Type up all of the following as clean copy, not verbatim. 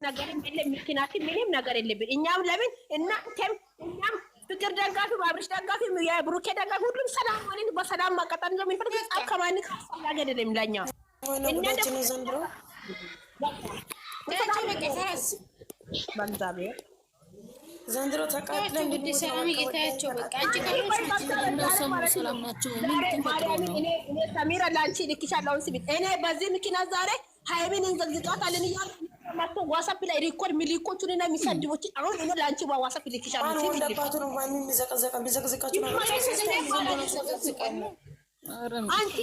ነገር የለም ምክንያት ምንም ነገር የለብን። እኛም ለምን እናንተም እኛም ፍቅር ደጋፊ አብርሽ ደጋፊ የብሩኬ ደጋፊ ሁሉም ሰላም ሆነን በሰላም ማቀጠል ነው የምንፈልገው። ከማን ካስፈላጊ አይደለም ለኛ እኛ ደግሞ ዘንድሮ በእግዚአብሔር ዘንድሮ ተቃጥለን እንግዲህ ሰላም እየታያቸው በቃ አንቺ ሰላም ናቸው። ምን ተፈጥሮ ነው? እኔ ሰሚራ ላንቺ ልክሻለሁ ሲል እኔ በዚህ ምክንያት ዛሬ ሃይሚን እንዘግዝቃታለን እያሉ ማቶ ዋትስአፕ ላይ ሪኮርድ ሚሊኮቹን እና የሚሰድቦች አሁን እኔ ላንቺ ዋትስአፕ ልክሻለሁ ሲል ወንደባቱ ነው ማን የሚዘቀዘቃችሁ ነው አንቺ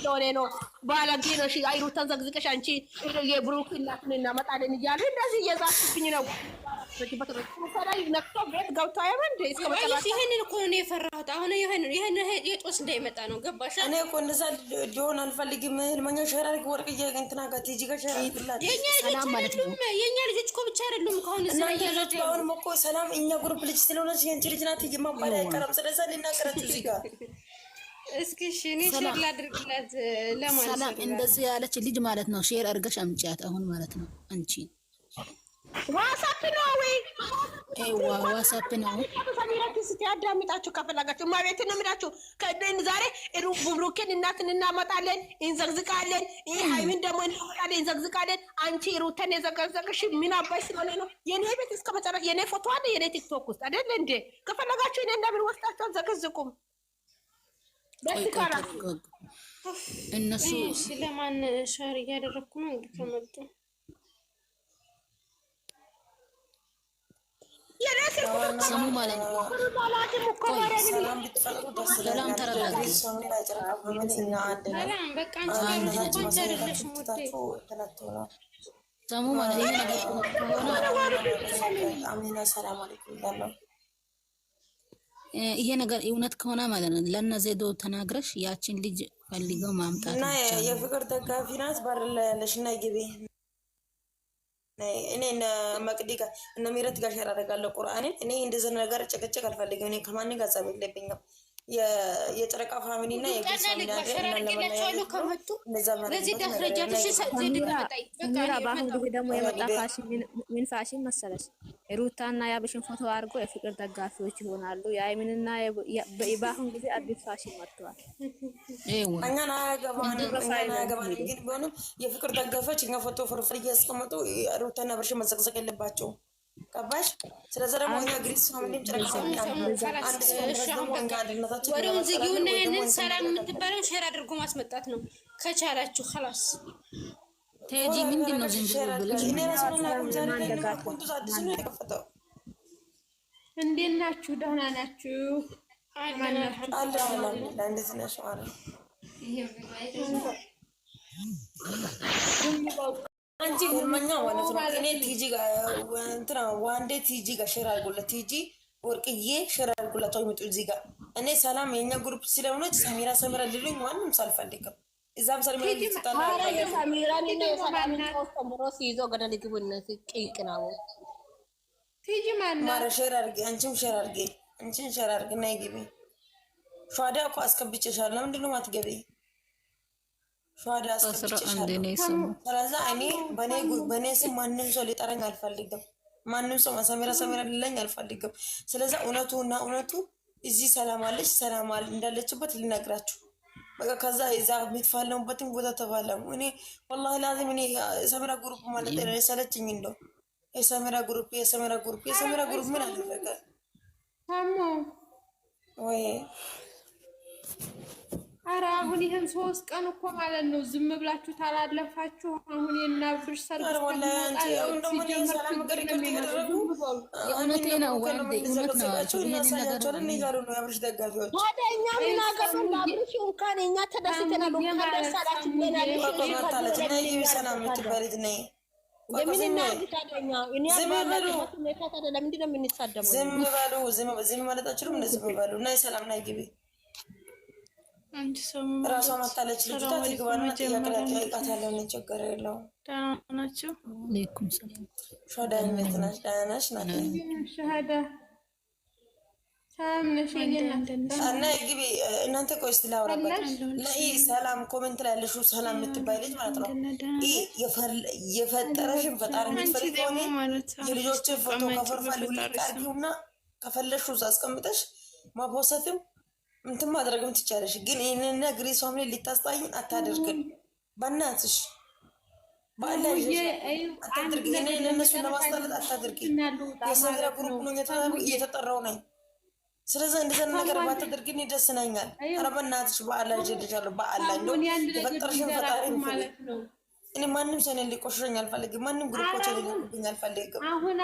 ሆነ ነው ባለጌ ነው። እሺ አይሩታን ዘግዝቀሽ አንቺ የብሩክ እናትን እናመጣለን እያሉ እንደዚህ እየዛችብኝ ነው። ነክቶ ቤት ገብቶ አይሆን ይሄንን እኮ ነው የፈራሁት። አሁን ይሄን የጦስ እንዳይመጣ ነው ገባሽ? እኔ እኮ እንደዛ ሊሆን አልፈልግም። ህልመኛ ሸራሪክ ወርቅዬ እንትና ጋር ቲጂ ጋር ሸራሪክላት የኛ ልጆች እኮ ብቻ አይደሉም። ከሆነ ስለያሉት አሁን እኮ ሰላም እኛ ግሩፕ ልጅ ስለሆነች የአንቺ ልጅ ናት የማባል አይቀርም። ስለዛ ሊናገራችሁ እዚህ ጋር እስኪ እኔ ሼር ላድርግላት ለማለት ሰላም እንደዚህ ያለች ልጅ ማለት ነው። ሼር አድርገሽ አምጪያት አሁን ማለት ነው። አንቺ ዋትስአፕ ነው ወይ ዋትስአፕ ነው ያዳምጣችሁ ከፈለጋችሁ ማቤት ነው የምላችሁ። ከደን ዛሬ ብሩኬን እናትን እናመጣለን እንዘግዝቃለን። ይሄ ሃይሚን ደግሞ እናመጣለን እንዘግዝቃለን። አንቺ ሩተን የዘገዘቅሽ ምን አባይ ስለሆነ ነው? የኔ ቤት እስከ መጨረሻ የኔ ፎቶ አለ የኔ ቲክቶክ ውስጥ አይደል እንዴ? ከፈለጋችሁ እኔ እንደምን ወስዳችሁ ዘግዝቁም በስካራ እነሱ ስለማን ሻር እያደረኩ ነው እንግዲህ ከመጡ ሰሙ ማለት ነው። ሰላም ተረጋጊ። ሰሙ ማለት ይሄ ነገር ከሆነ ይሄ ነገር እውነት ከሆነ ማለት ነው ለእነ ዜዶ ተናግረሽ ያችን ልጅ ፈልገው ማምጣት እና የፍቅር ደጋፊ ናት ባር ላይ ያለሽ እና ግቢ እኔ እነ መቅዲ ጋር እነ ምህረት ጋር ሸር አደርጋለሁ ቁርአንን። እኔ እንደዚህ ነገር ጨቀጨቅ አልፈልግም። እኔ ከማን ጋር ጸብ የለብኝም። የጨረቃ ፋሚሊ እና የግስ ፋሚሊ አደረጋለሁ ከመጡ ለዚህ ደረጃሽ ሰጥተኝ ምራ በአሁን ጊዜ ደግሞ የመጣ ፋሽን ምን ፋሽን መሰለሽ? ሩታና ያብሽን ፎቶ አድርጎ የፍቅር ደጋፊዎች ይሆናሉ። የአይምንና በአሁን ጊዜ አዲስ ፋሽን መጥቷል። እኛን አያገባንም ግን ቢሆንም የፍቅር ደጋፊዎች እኛ ፎቶ ፍርፍር እያስቀመጡ ሩታና አብርሽን መዘቅዘቅ የለባቸውም። ገባሽ? ስለዚህ ደግሞ እኛ ግሪስ ፋሚሊም ጨረቃ ፋሚሊ አንድ ደግሞ እኛ አንድነታችን ወሬውን ዝጊውና ይሄንን ሰላም የምትባለው ሼር አድርጎ ማስመጣት ነው ከቻላችሁ خلاص ቴጂ ምንድን ነው ዝም ብሎ ብለሽ እንዴት ናችሁ? ደህና ናችሁ? እንዴት ነሽ? አንቺ ህልመኛ ማለት ነው። እኔ ቲጂ ጋር እንትና ዋንዴ ቲጂ ጋር ሼር አድርጎላት ቲጂ ወርቅዬ ሼር አድርጎላት ወይም እዚህ ጋር እኔ ሰላም የኛ ግሩፕ ስለሆነች ሰሚራ ልሉኝ ማንም ሳልፈልግም እዛም ሰሚራ ይፈታል። አረ ሰሚራ ነው ሰላም ነው ተምሮ ሲይዞ ገደል ግቡ እነዚህ ቂቅ ነው። ቲጂ ማን ማረ ሼር አድርጌ አንቺም ሼር አድርጌ አንቺን ሼር አድርጌ እና ይግቢ ፏዳ እኮ አስከብቼሻለሁ። ለምንድን ነው ማትገቢ? ፏዳ አስከብቼሻለሁ። ስለዛ እኔ በኔ ስም ማንም ሰው ሊጠራኝ አልፈልግም። ማንም ሰው ሰሚራ ሊለኝ አልፈልግም። ስለዛ እውነቱ እዚህ ሰላም አለች ሰላም እንዳለችበት ልነግራችሁ በቃ ከዛ እዛ የምትፋለሙበትን ቦታ ተፋለሙ። እኔ ወላሂ ላዚም እኔ ሰሚራ ግሩፕ ማለት ነው ሰለችኝ። እንደው የሰሚራ ግሩፕ ምን አደረገ ታሞ ወይ? ኧረ አሁን ይሄን 3 ቀን እኮ ማለት ነው ዝም ብላችሁ ታላለፋችሁ። አሁን የናብሽ ሰርግ አንቺ ሰሙ ራሷ ማታለች ልጅቷ ትግባና ያቀላቀላታለሁ። ችግር የለውም። ደህና ናችሁ? አለይኩም ሰላም። ሻዳ እንዴት ነሽ? ደህና ነሽ? ሻዳ እና ግቢ እናንተ ቆይ እስቲ ላውራበት ለይ ሰላም ኮሜንት ላይ ያለሽው ሰላም የምትባይ ልጅ ማለት ነው። የፈጠረሽን ፈጣሪ የምትፈሪ ከሆነ የልጆችን ፎቶ ከፈርፋል ሊቃርጊውና ከፈለሽው አስቀምጠሽ ማፖሰትም እንትን ማድረግም ትቻለሽ። ግን ይህንን ነገር ሰው ላይ ሊታስጣይን አታደርግን በእናትሽ ባላሽ አታድርጊ። እነሱ ለማስጠላት አታድርጊ። የሰራ ግሩፕ ነው እየተጠራው ነኝ። ስለዚህ እንደዛ ነገር ባታደርጊ ደስ ይለኛል። ኧረ በእናትሽ በአላህ ጀልጃለሁ በአላህ እንደው የፈጠርሽን ፈጣሪ ነው። እኔ ማንም ሰው ነው ሊቆሽረኝ አልፈልግም። ማንም ግሩፖች ሊልኩኝ አልፈልግም። አሁን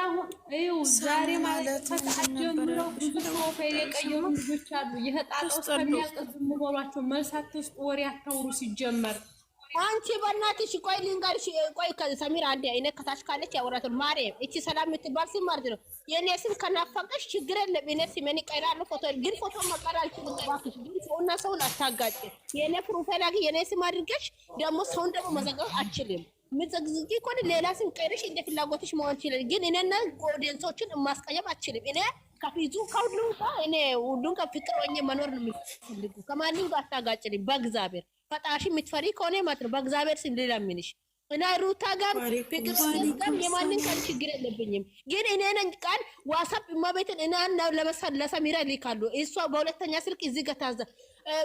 ዛሬ ማለት ተቀደምሮ ብዙ ፕሮፋይል የቀየሩ ልጆች አሉ። የህጣጣው ከሚያቀዝ ምቦሏቸው መልሳት ውስጥ ወሬ አታውሩ ሲጀመር አንቺ በእናትሽ ቆይ ልንገርሽ። ቆይ ሰሚራ አንዴ እኔ ከታች ካለች ያወራቱ ማርያም እቺ ሰላም የምትባል ስም ማለት ነው። የኔ ስም ከናፈቀሽ ችግር የለም። እኔ ስም እኔ ቀይራለሁ። ፎቶ ግን ፎቶ መቀራል ትባክሽ። ግን ሰውና ሰውን አታጋጭ። የኔ ፕሮፋይል አግኝ የኔ ስም አድርገሽ ደግሞ ሰውን ደግሞ መዘጋት አችልም። ምትዘግዝጊ ኮን ሌላ ስም ቀይረሽ እንደ ፍላጎትሽ መሆን ይችላል። ግን እኔና ኦዲየንሶችን ማስቀየም አችልም። እኔ ከፊዙ ከሁሉም እኔ ሁሉን ከፍቅር ሆኜ መኖር ነው የሚፈልጉ። ከማንም ጋር አታጋጭልኝ በእግዚአብሔር ፈጣሽ የምትፈሪ ከሆነ ማለት ነው። በእግዚአብሔር ስም ልለምንሽ እና ሩታ ጋር ፍቅር ጋር የማንን ቃል ችግር የለብኝም። ግን እኔ ነኝ ቃል ዋትስአፕ ማቤትን እና ለሰሚራ ልካሉ። እሷ በሁለተኛ ስልክ እዚህ ጋር ታዘ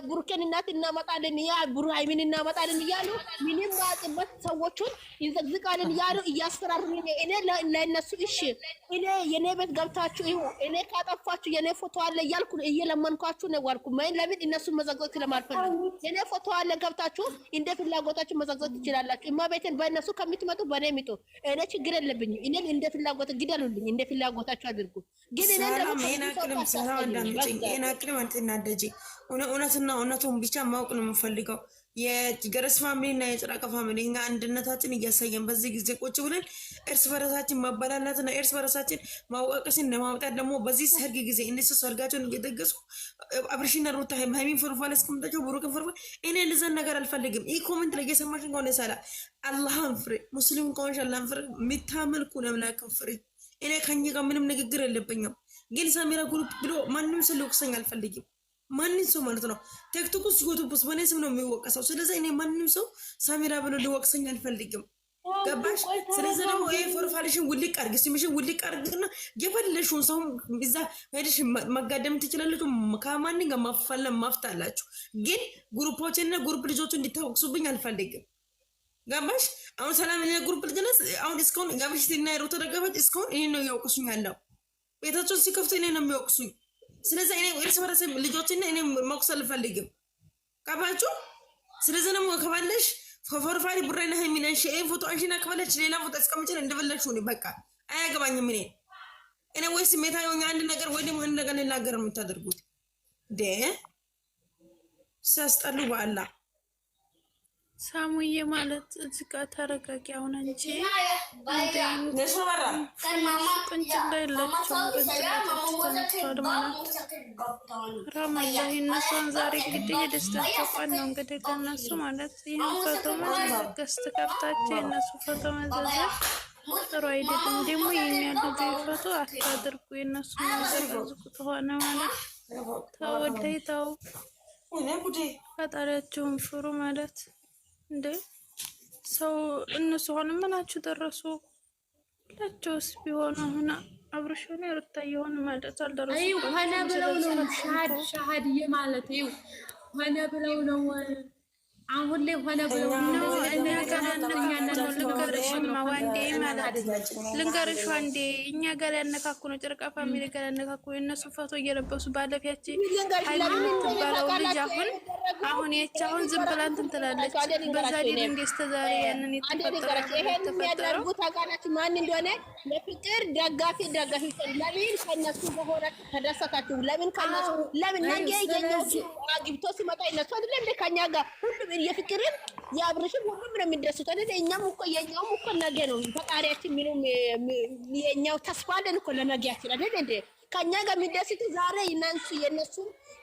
ቡሩኬን እናት እናመጣለን ያ ቡሩ ሃይሚን እናመጣለን እያሉ ምንም ማጥበት ሰዎችን ይዘግዝቃለን እያሉ እያስፈራሩኝ። እኔ ለነሱ እሺ እኔ የኔ ቤት ገብታችሁ ይሁ እኔ ካጠፋችሁ የኔ ፎቶ አለ እያልኩ እየለመንኳችሁ ነው ዋልኩ። ለምን እነሱ መዘግዘግ ስለማልፈልግ የኔ ፎቶ አለ ገብታችሁ እንደ ፍላጎታችሁ መዘግዘግ ትችላላችሁ። እማቤቴን በእነሱ ከምትመጡ በኔ ሚጡ እኔ ችግር የለብኝም። እኔ እንደ ፍላጎት ግደሉልኝ፣ እንደ ፍላጎታችሁ አድርጉ። ግን እኔ እንደው ሰላም አንተናደጂ እውነትና እውነቱን ብቻ ማወቅ ነው የምፈልገው። የገረስ ፋሚሊ እና የጭራቃ ፋሚሊ እኛ አንድነታችን እያሳየን በዚህ ጊዜ ቁጭ ብለን እርስ በራሳችን ማበላላትና እርስ በራሳችን ማወቀስን ለማውጣት ደግሞ በዚህ ሰርግ ጊዜ እነሱ ሰርጋቸውን እየደገሱ አብርሽና ሩታ ሃይሚን ፈርፋል እስከምታቸው ብሩክን ፈርፋል። እኔ እንደዛን ነገር አልፈልግም። ይህ ኮሜንት ላይ እየሰማሽ ከሆነ ሰላ አላህን ፍሬ ሙስሊም ከሆንሽ አላህን ፍሬ የሚታመልኩ ለምላክን ፍሬ እኔ ከኛ ጋር ምንም ንግግር የለብኝም። ግን ሰሚራ ግሩፕ ብሎ ማንም ሰው ሊወቅሰኝ አልፈልግም። ማንም ሰው ማለት ነው ቲክቶክ ውስጥ ዩቲዩብ ውስጥ በኔ ስም ነው የሚወቀሰው። ስለዚህ እኔ ማንም ሰው ሰሚራ ብሎ ሊወቅሰኝ አልፈልግም። ገባሽ? ስለዚህ ደግሞ ይሄ ፎርፋልሽን ውልቅ አድርጊ፣ ስምሽን ውልቅ አድርጊና የፈለሽውን ሰው እዛ ሄደሽ መጋደም ትችላለች። ከማንም ጋር ማፋለም ማፍታላችሁ። ግን ግሩፖችና ግሩፕ ልጆቹ እንዲታወቅሱብኝ አልፈልግም። ገባሽ? አሁን ሰላም እና ግሩፕ ልጅነስ አሁን እስካሁን ጋብሽ እና ሮቶ ደገበት እስካሁን ይሄን ነው ያውቁሱኝ ያለው ቤታቸው ሲከፍቱ እኔ ነው የሚያውቁሱኝ። ስለዚህ እኔ እርስ በርስ ልጆችና እኔ መቁሰል አልፈልግም። ገባችሁ? ስለዚህ ደግሞ ከባለሽ ፎርፋሪ ብራይና ሃይሚናን ሼን ፎቶ አንሺና ከባለሽ ሌላ ፎቶ አስቀምጬ እንደበላሽ ነው በቃ አያገባኝም። እኔ ወይስ ሜታው አንድ ነገር ወይ ደግሞ አንድ ነገር ልናገር ነው የምታደርጉት ደ ሲያስጠሉ በአላ ሳሙዬ ማለት እዚህ ጋር ተረጋጊ። አሁን አንቺ ቅንጭላ የለችም ረመላ እነሱን ዛሬ እንግዲህ የደስታቸው ቀን ነው። እንግዲህ ለእነሱ ማለት ይህን ፎቶ ገስት ከፍታቸው የእነሱ ፎቶ መዘዘፍ ጥሩ አይደለም። ደግሞ የሚያደርጉ ፎቶ አታድርጉ። የእነሱ መዘግዝቁት ሆነ ማለት ተወደይ ተው፣ ፈጣሪያቸውን ፍሩ ማለት እንዴ ሰው እነሱ ሆነ ምናችሁ ደረሱ ሁላቸውስ ቢሆኑ አሁን አብርሽኔ ሩታ የሆነ ማለት አልደረሱ። አይ ሆነ ብለው ነው ሻሃድዬ ማለት ይው ሆነ ብለው ነው አሁን ላይ ሆነ ብለው ነው ልንገርሽ አንዴ እኛ ጋር ያነካኩ ነው ጨርቃ ፋሚሊ ጋር ያነካኩ የእነሱ ፎቶ እየለበሱ ባለፊያችን የምትባለው ልጅ አሁን የቻውን ዝም ብላ እንትን ትላለች። በዛ ዲን እንደስተ ዛሬ ያንን የተፈጠረው ታውቃላችሁ ማን እንደሆነ ለፍቅር ደጋፊ ለምን ከነሱ በሆነ ተደሰታችሁ? ለምን ከነሱ ለምን ነገ የኛው አግብቶ ሲመጣ እነሱ አይደለም ከኛ ጋር ሁሉም የፍቅርን የአብርሽን ሁሉም ነው የሚደሰቱት አይደል? እኛም እኮ የኛውም እኮ ነገ ነው ፈጣሪያችን ምንም የኛው ተስፋ አለን እኮ ለነገያችን አይደል እንዴ? ከኛ ጋር የሚደሰቱ ዛሬ የነሱ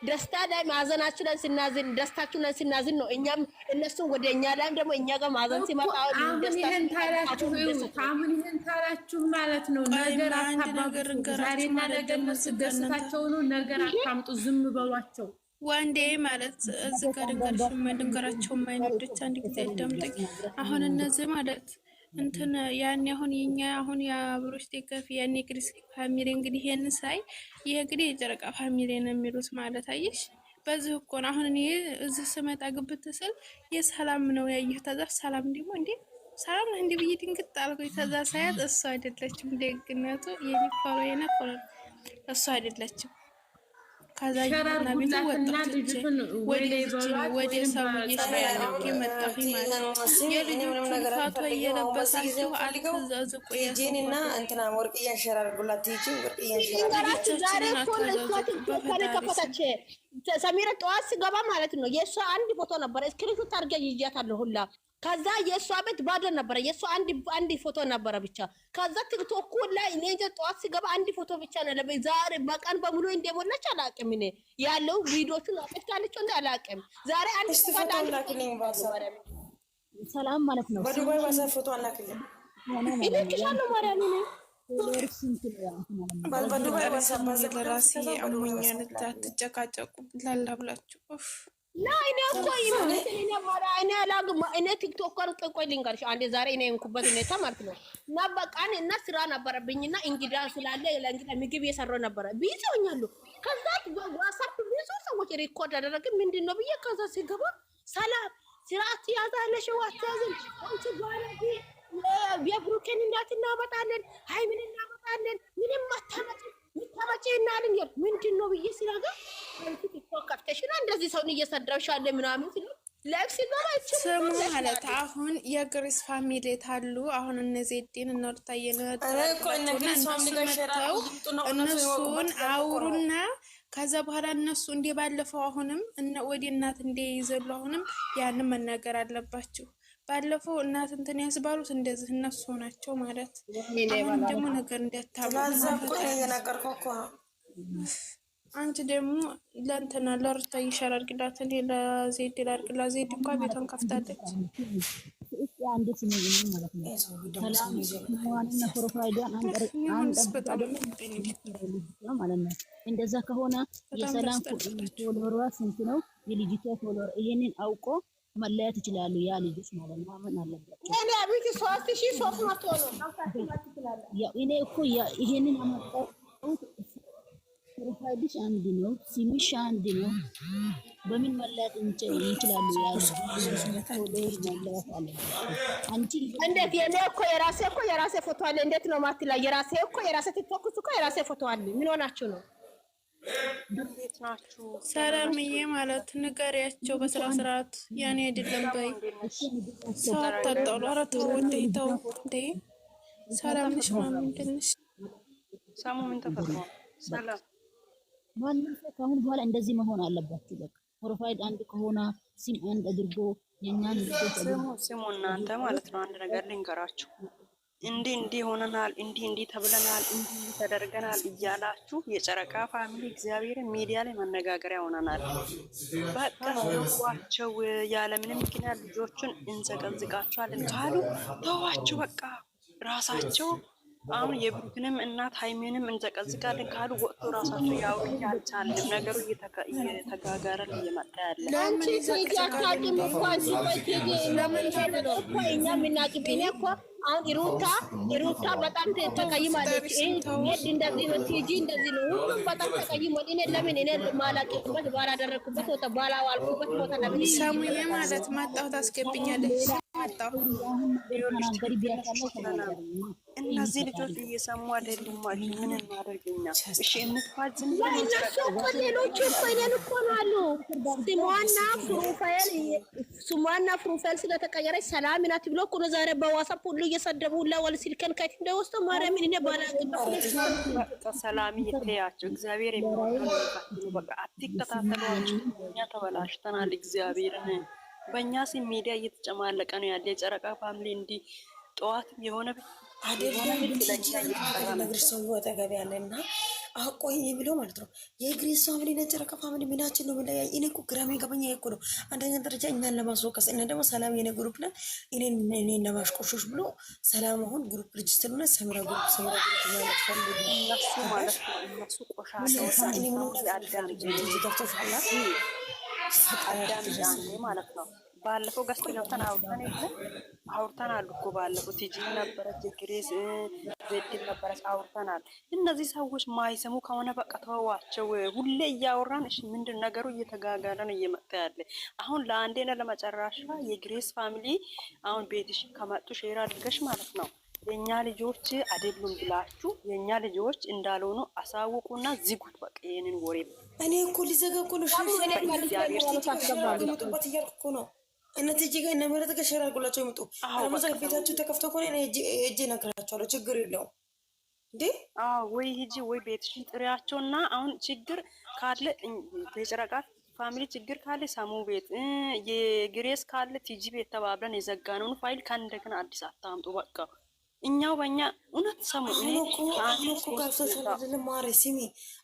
ደስታ ላይ ማዘናችሁ ላይ ስናዝን ደስታችሁ ላይ ስናዝን ነው። እኛም እነሱ ወደ እኛ ላይም ደግሞ እኛ ጋር ማዘን ሲመጣ ይሄን ታላችሁ ማለት ነው። ነገር አታባብሩ። ዛሬና ነገ እነሱ ደስታቸው ነው። ነገር አታምጡ። ዝም በሏቸው። ዋንዴ ማለት እዚህ ጋር ድንገራቸው የማይነዶች አንድ ጊዜ ደምጠኝ። አሁን እነዚህ ማለት እንትን ያን አሁን የኛ አሁን የአብሮሽ ደጋፊ ያን ግሪስ ፋሚሊ እንግዲህ ይሄን ሳይ ይሄ እንግዲህ የጨረቃ ፋሚሊ ነው የሚሉት ማለት አየሽ። በዚህ እኮ ነው አሁን እኔ እዚህ ስመጣ ግብት ስል የሰላም ነው ያየሁት። ተዛ ሰላም ደግሞ እንዴ ሰላም ነው እንዴ ብዬ ድንግጥ አልኩኝ። ተዛ ሳያት እሷ አይደለችም ደግነቱ የኒፋሮ የነፈረ እሷ አይደለችም። ከዛ ይና ቤት ወጣች ወደ ሰው ይሻላል መጣሁ ማለት የልጆቹ ፋቶ እየለበሳችሁ አልተዛዝቁ ጂኒና እንትና ወርቅ እያንሸራርጉላት ይቺ ወርቅ እያንሸራርጉላት ሰሚራ ጠዋት ስገባ ማለት ነው የእሷ አንድ ፎቶ ነበረ ስክሪንሾት አድርጌ ይዣታለሁ ሁላ። ከዛ የእሷ ቤት ባዶ ነበረ የእሷ አንድ ፎቶ ነበረ ብቻ። ከዛ ቲክቶክ ላይ እኔ ጠዋት ስገባ አንድ ፎቶ ብቻ ነው ለበ ዛሬ በቀን በሙሉ እንደሞላች አላውቅም። እኔ ያለው ቪዲዮቹን አጥፍታለች እንደ አላውቅም። ዛሬ አንድ ፎቶ አላክልኝ ሰላም ማለት ነው። በዱባይ ባሰ ፎቶ አላክልኝ ይልክሻለሁ ማርያም ነው በዱባይ ባሰ ለራሴ አሞኛል። አትጨቃጨቁ ላላ ብላችሁ እኔ እኮ እኔ ቲክቶከር ቆይ ልንገርሽ አንዴ ዛሬ እኔ እንኩበት ሁኔታ ማለት ነው። እና በቃን እና ስራ ነበረብኝና እንግዳ ስላለ ለእንግዳ ምግብ እየሰራሁ ነበረ ቢዚ ሆኛለሁ። ከዛ ዋትስአፕ ብዙ ሰዎች ሪኮርድ አደረግን ምንድነው ብዬ ከዛ ሲገባ ሰላም ስርዓት ያዛለሽ ዋትያዝን አንቺ ባለዲ የብሩኬን እናት እናመጣለን ሃይምን እናመጣለን ምንም ማታመጪ እናልን ይል ምንድነው ብዬ ሲራጋ ቲክቶክ ከፍተሽና እንደዚህ ሰውን እየሰደብሻለ ምናምን ሲሉ ለክስ ይገባች ስሙ ማለት አሁን የግሪስ ፋሚሊ ታሉ አሁን እነዚህ ዲን እንወርታየን እነሱን አውሩና ከዛ በኋላ እነሱ እንደ ባለፈው አሁንም ወዲ እናት እንደ ይዘሉ አሁንም ያንን መናገር አለባችሁ። ባለፈው እናት እንትን ያስባሉት እንደዚህ እነሱ ናቸው ማለት አሁን ደግሞ ነገር እንደታባዛቁ የነገርኩህ እኮ አንቺ ደግሞ ለእንትና ለሩታ ይሻላልግላት እኔ ለዜድ ላርግላ ዜድ እንኳን ቤቷን ከፍታለች። አንድ ስም ማለት ነው ሰላም ዋና ፕሮፋይሏን ማለት ነው። እንደዛ ከሆነ የሰላም ፎሎወሯ ስንት ነው? የልጅቷ ፎሎወር ይሄንን አውቆ መለያት ይችላሉ። ያ ልጅስ ማለት ነው ማመን አለባቸው። እኔ አብይ 3300 ነው ያው እኔ እኮ ይሄንን አመጣው ፕሮፋይልሽ አንድ ነው፣ ሲምሽ አንድ ነው። በምን መለያት ይችላሉ? ያ አንቺ እንዴት የኔ እኮ የራሴ ፎቶ አለ። እንዴት ነው ማትላ? የራሴ ቲክቶክ እኮ የራሴ ፎቶ አለ። ምን ሆናችሁ ነው? እንዴት ናችሁ? ሰላምዬ ማለት ንገሪያቸው በስራ ስርዓት ያኔ አይደለም በይ ሰዓት ታጣሉ። ኧረ ተው ተው እንዴ ሰላም ነሽ ማምን ትንሽ ሰሙ ምን ተፈጥሮ ሰላም ማንም ሰው ከአሁን በኋላ እንደዚህ መሆን አለባችሁ። በቃ ፕሮፋይል አንድ ከሆነ ሲም አንድ አድርጎ የኛን ስሙ እናንተ ማለት ነው። አንድ ነገር ልንገራችሁ። እንዲህ ሆነናል፣ እንዲህ ተብለናል፣ እንዲህ ተደርገናል እያላችሁ የጨረቃ ፋሚሊ እግዚአብሔር ሚዲያ ላይ መነጋገሪያ ሆነናል። በቃ ተዋቸው፣ ያለምንም ምክንያት ልጆቹን እንዘቀዝቃቸዋለን ካሉ ተዋቸው። በቃ ራሳቸው አሁን የብሩክንም እናት ሃይሜንም እንዘቀዝቃለን ካሉ ወጥቶ ራሳቸው ያውሩ። ያልቻለም ነገሩ እየተጋጋረ እየመጣ ያለ ለምን ይዘቀዝቃሉ? እንኳን ለምን ተብሎ እኛ ምናቅብኝ እኮ አሁን ሩታ በጣም ተቀይማለች። እንደዚህ ነው ቲጂ እንደዚህ ነው ሁሉም በጣም ተቀይሟል። እኔ ለምን ማላቅበት ባላደረኩበት ቦታ ባላዋልኩበት ቦታ ለምን ሰሙዬ ማለት መጣሁ ታስገብኛለች መጣሁ እነዚህ ልጆች እየሰሙ አይደሉም ማለት ምን እናደርግኛ? እሺ እንፋዝም ሌሎቹ እኮ እኮ ነው አሉ ስሟና ፕሮፋይል ስለተቀየረች ሰላም ናት ብሎ እኮ ነው ዛሬ በዋትስአፕ ሁሉ እየሰደቡ ለወል ሲልከን ከት እንደወስተ ማርያምን እኔ ባላቅበት ሰላም ይተያቸው። እግዚአብሔር የሚወደው በቃ አትከታተሏቸው። እኛ ተበላሽተናል። እግዚአብሔርን በእኛ ሲም ሚዲያ እየተጨማለቀ ነው ያለ የጨረቃ ፋሚሊ እንዲ ጠዋት የሆነ አይደለም ነገር ሰው ወጠገብ ያለና አቆይ የሚለው ማለት ነው። የግሬስ ፋሚሊ ነጨረቃ ፋሚሊ ምናችን ነው ብለ እኔ እኮ ግራ የሚገባኝ እኮ ነው። አንደኛ ደረጃ እኛን ለማስወቀስ እና ደግሞ ሰላም የኔ ግሩፕ ላይ እኔን ለማሽቆሾሽ ብሎ ሰላም አሁን ግሩፕ ሬጅስተር ነው ሰምራ ግሩፕ ማለት ፈልጉ እነሱ ማለት ነው። እነሱ ቆሻሻ እኔ ምን አዳም ገብቶሻል ማለት ነው። ባለፈው ገስት ገብተን አውርተናል እኮ ባለፈው ቲጂ ነበረች ግሬስ ዜድ ነበረች አውርተናል። እነዚህ ሰዎች ማይሰሙ ከሆነ በቃ ተዋቸው። ሁሌ እያወራን እሺ ምንድን ነገሩ እየተጋጋለን እየመጣ ያለ አሁን ለአንዴና ለመጨረሻ የግሬስ ፋሚሊ አሁን ቤትሽ ከመጡ ሼር አድርገሽ ማለት ነው የኛ ልጆች አይደሉም ብላችሁ የኛ ልጆች እንዳልሆኑ አሳውቁና ዝጉት። በቃ ይሄንን ወሬ እኔ እኮ ሊዘጋጉ ነው ነው እነዚህ እጅ ጋር እነመረጥ ጋር ሼር አድርጎላቸው ይምጡ። አለማዛ ቤታችሁ ተከፍቶ ከሆነ እጄ እነግራቸዋለሁ። ችግር የለውም እንዴ ወይ ሂጂ ወይ ቤትሽን ጥሪያቸውና አሁን ችግር ካለ የጨረቃ ፋሚሊ ችግር ካለ ሰሙ ቤት የግሬስ ካለ ቲጂ ቤት ተባብለን የዘጋነውን ፋይል ከእንደገና አዲስ አታምጡ። በቃ እኛው በእኛ እውነት ሰሙ እኮ ጋብሶሻል አይደለም ማሬ ስሚ።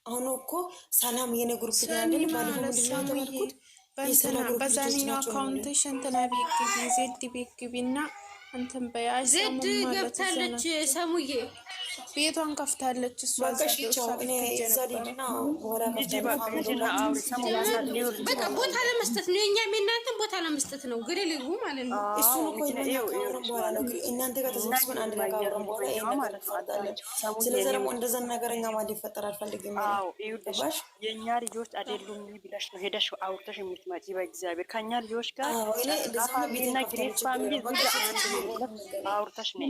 አሁን እኮ ሰላም የኔ ግሩፕ ጋር አይደል ባለፈው ምንድነው ያልኩት በዛኛው አካውንትሽ እንትና ቤት ግቢ ዜድ ቤት ግቢና እንትን በያዥ ዜድ ገብታለች። ሰሙዬ ቤቷን ከፍታለች። እሷ በቃ ቦታ ለመስጠት ነው። የእኛም የእናንተን ቦታ ለመስጠት ነው። ግሬልጉ ማለት ነው። እሱን እኮ በኋላ ነው እናንተ ጋር ተሰብስበን አንድ ነገር አወራን በኋላ ስለዚህ ደግሞ እንደዛ ነገር እኛ ማለት ይፈጠር አልፈልግም። የእኛ ልጆች አይደሉም ብለሽ ነው ሄደሽ አውርተሽ የምትመጪ። በእግዚአብሔር ከእኛ ልጆች ጋር ቤትና ግሬስ ፋሚሊ አውርተሽ ነው